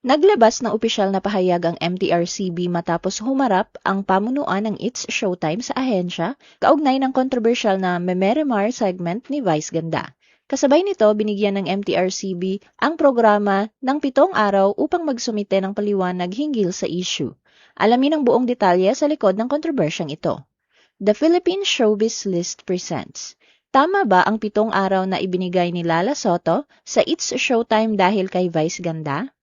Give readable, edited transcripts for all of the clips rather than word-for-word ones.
Naglabas ng opisyal na pahayag ang MTRCB matapos humarap ang pamunuan ng It's Showtime sa ahensya kaugnay ng kontrobersyal na Memerimar segment ni Vice Ganda. Kasabay nito, binigyan ng MTRCB ang programa ng 7 araw upang magsumite ng paliwanag hinggil sa issue. Alamin ang buong detalye sa likod ng kontrobersyang ito. The Philippine Showbiz List presents. Tama ba ang 7 araw na ibinigay ni Lala Soto sa It's Showtime dahil kay Vice Ganda?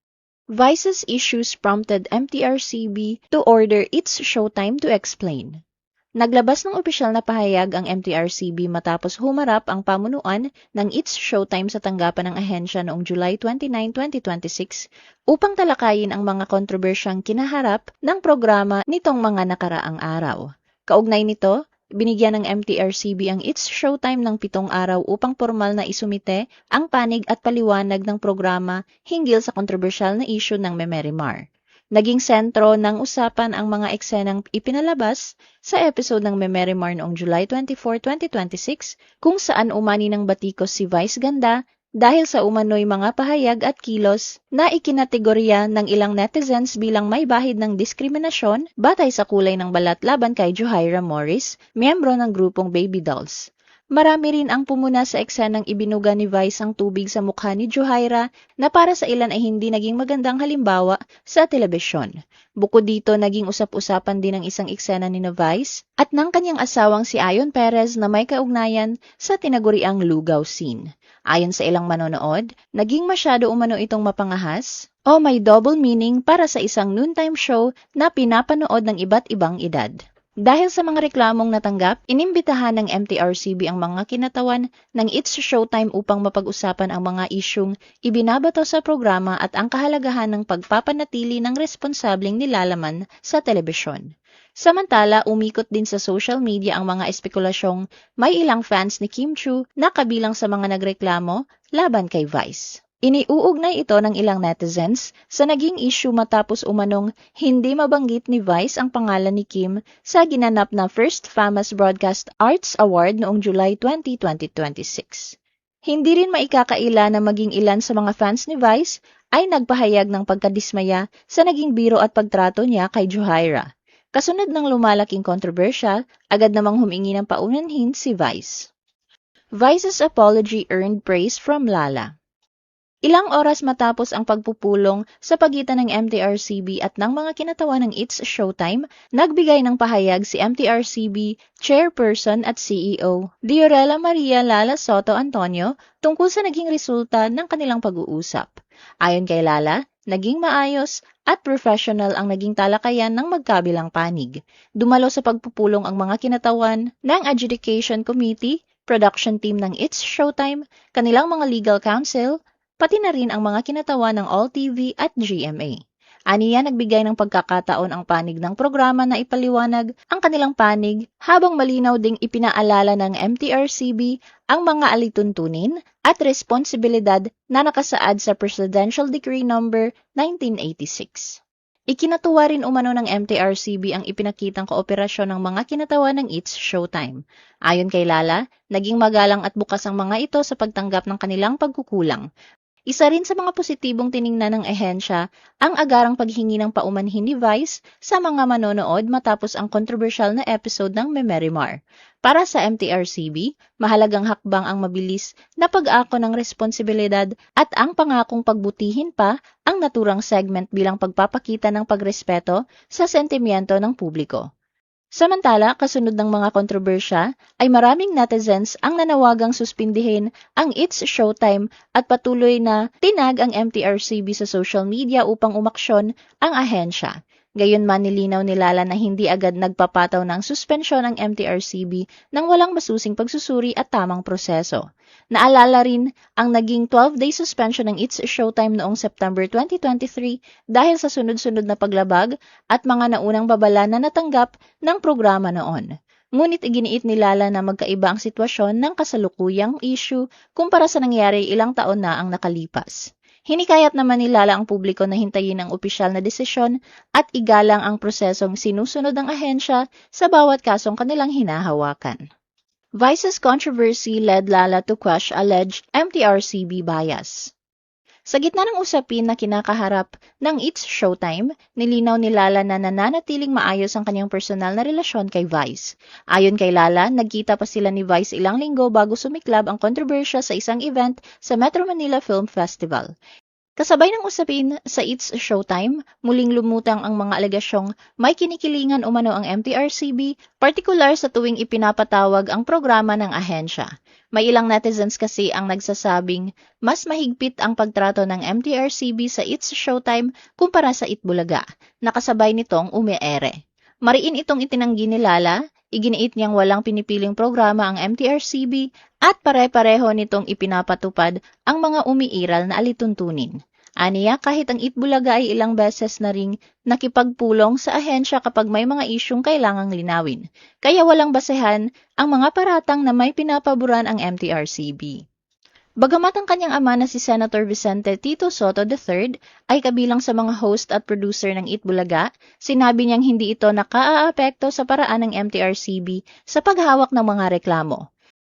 Vice's issues prompted MTRCB to order It's Showtime to explain. Naglabas ng opisyal na pahayag ang MTRCB matapos humarap ang pamunuan ng It's Showtime sa tanggapan ng ahensya noong July 29, 2026 upang talakayin ang mga kontrobersyang kinaharap ng programa nitong mga nakaraang araw. Kaugnay nito, binigyan ng MTRCB ang It's Showtime ng 7 araw upang formal na isumite ang panig at paliwanag ng programa hinggil sa kontrobersyal na issue ng Memerimar. Naging sentro ng usapan ang mga eksenang ipinalabas sa episode ng Memerimar noong July 24, 2026 kung saan umani ng batikos si Vice Ganda dahil sa umano'y mga pahayag at kilos na ikinategorya ng ilang netizens bilang may bahid ng diskriminasyon batay sa kulay ng balat laban kay Johaira Morris, miyembro ng grupong Baby Dolls. Marami rin ang pumuna sa eksenang ibinuga ni Vice ang tubig sa mukha ni Johaira na para sa ilan ay hindi naging magandang halimbawa sa telebisyon. Bukod dito, naging usap-usapan din ang isang eksena ni Vice at ng kanyang asawang si Ayon Perez na may kaugnayan sa tinaguriang lugaw scene. Ayon sa ilang manonood, naging masyado umano itong mapangahas o may double meaning para sa isang noontime show na pinapanood ng iba't ibang edad. Dahil sa mga reklamong natanggap, inimbitahan ng MTRCB ang mga kinatawan ng It's Showtime upang mapag-usapan ang mga isyung ibinabato sa programa at ang kahalagahan ng pagpapanatili ng responsableng nilalaman sa telebisyon. Samantala, umikot din sa social media ang mga espekulasyong may ilang fans ni Kim Chiu na kabilang sa mga nagreklamo laban kay Vice. Iniuugnay ito ng ilang netizens sa naging issue matapos umanong hindi mabanggit ni Vice ang pangalan ni Kim sa ginanap na First Famous Broadcast Arts Award noong July 20, 2026. Hindi rin maikakaila na maging ilan sa mga fans ni Vice ay nagpahayag ng pagkadismaya sa naging biro at pagtrato niya kay Johaira. Kasunod ng lumalaking kontrobersya, agad namang humingi ng paunanhin si Vice. Vice's apology earned praise from Lala. Ilang oras matapos ang pagpupulong sa pagitan ng MTRCB at ng mga kinatawan ng It's Showtime, nagbigay ng pahayag si MTRCB Chairperson at CEO Diorela Maria Lala Soto Antonio tungkol sa naging resulta ng kanilang pag-uusap. Ayon kay Lala, naging maayos at professional ang naging talakayan ng magkabilang panig. Dumalo sa pagpupulong ang mga kinatawan ng Adjudication Committee, production team ng It's Showtime, kanilang mga legal counsel, pati na rin ang mga kinatawan ng All TV at GMA. Aniya nagbigay ng pagkakataon ang panig ng programa na ipaliwanag ang kanilang panig habang malinaw ding ipinaalala ng MTRCB ang mga alituntunin at responsibilidad na nakasaad sa Presidential Decree No. 1986. Ikinatuwa rin umano ng MTRCB ang ipinakitang kooperasyon ng mga kinatawan ng It's Showtime. Ayon kay Lala, naging magalang at bukas ang mga ito sa pagtanggap ng kanilang pagkukulang. Isa rin sa mga positibong tiningnan ng ahensya ang agarang paghingi ng paumanhin ni Vice sa mga manonood matapos ang kontrobersyal na episode ng Memerimar. Para sa MTRCB, mahalagang hakbang ang mabilis na pag-ako ng responsibilidad at ang pangakong pagbutihin pa ang naturang segment bilang pagpapakita ng pagrespeto sa sentimiento ng publiko. Samantala, kasunod ng mga kontrobersya, ay maraming netizens ang nanawagang suspindihin ang It's Showtime at patuloy na tinag ang MTRCB sa social media upang umaksyon ang ahensya. Gayunman nilinaw ni Lala na hindi agad nagpapataw ng suspensyon ng MTRCB nang walang masusing pagsusuri at tamang proseso. Naalala rin ang naging 12-day suspension ng It's Showtime noong September 2023 dahil sa sunod-sunod na paglabag at mga naunang babala na natanggap ng programa noon. Ngunit iginiit ni Lala na magkaiba ang sitwasyon ng kasalukuyang issue kumpara sa nangyari ilang taon na ang nakalipas. Hinikayat naman ni Lala ang publiko na hintayin ang opisyal na desisyon at igalang ang prosesong sinusunod ng ahensya sa bawat kasong kanilang hinahawakan. Vice's controversy led Lala to quash alleged MTRCB bias. Sa gitna ng usapin na kinakaharap ng It's Showtime, nilinaw ni Lala na nananatiling maayos ang kanyang personal na relasyon kay Vice. Ayon kay Lala, nagkita pa sila ni Vice ilang linggo bago sumiklab ang kontrobersya sa isang event sa Metro Manila Film Festival. Kasabay ng usapin sa It's Showtime, muling lumutang ang mga alegasyong may kinikilingan umano ang MTRCB, partikular sa tuwing ipinapatawag ang programa ng ahensya. May ilang netizens kasi ang nagsasabing mas mahigpit ang pagtrato ng MTRCB sa It's Showtime kumpara sa Itbulaga, nakasabay nitong umiere. Mariin itong itinanggi ni Lala, iginiit niyang walang pinipiling programa ang MTRCB at pare-pareho nitong ipinapatupad ang mga umiiral na alituntunin. Aniya, kahit ang Itbulaga ay ilang beses na ring nakipagpulong sa ahensya kapag may mga isyong kailangang linawin. Kaya walang basehan ang mga paratang na may pinapaboran ang MTRCB. Bagamat ang kanyang ama na si Senator Vicente Tito Soto III ay kabilang sa mga host at producer ng Itbulaga, sinabi niyang hindi ito nakaaapekto sa paraan ng MTRCB sa paghawak ng mga reklamo.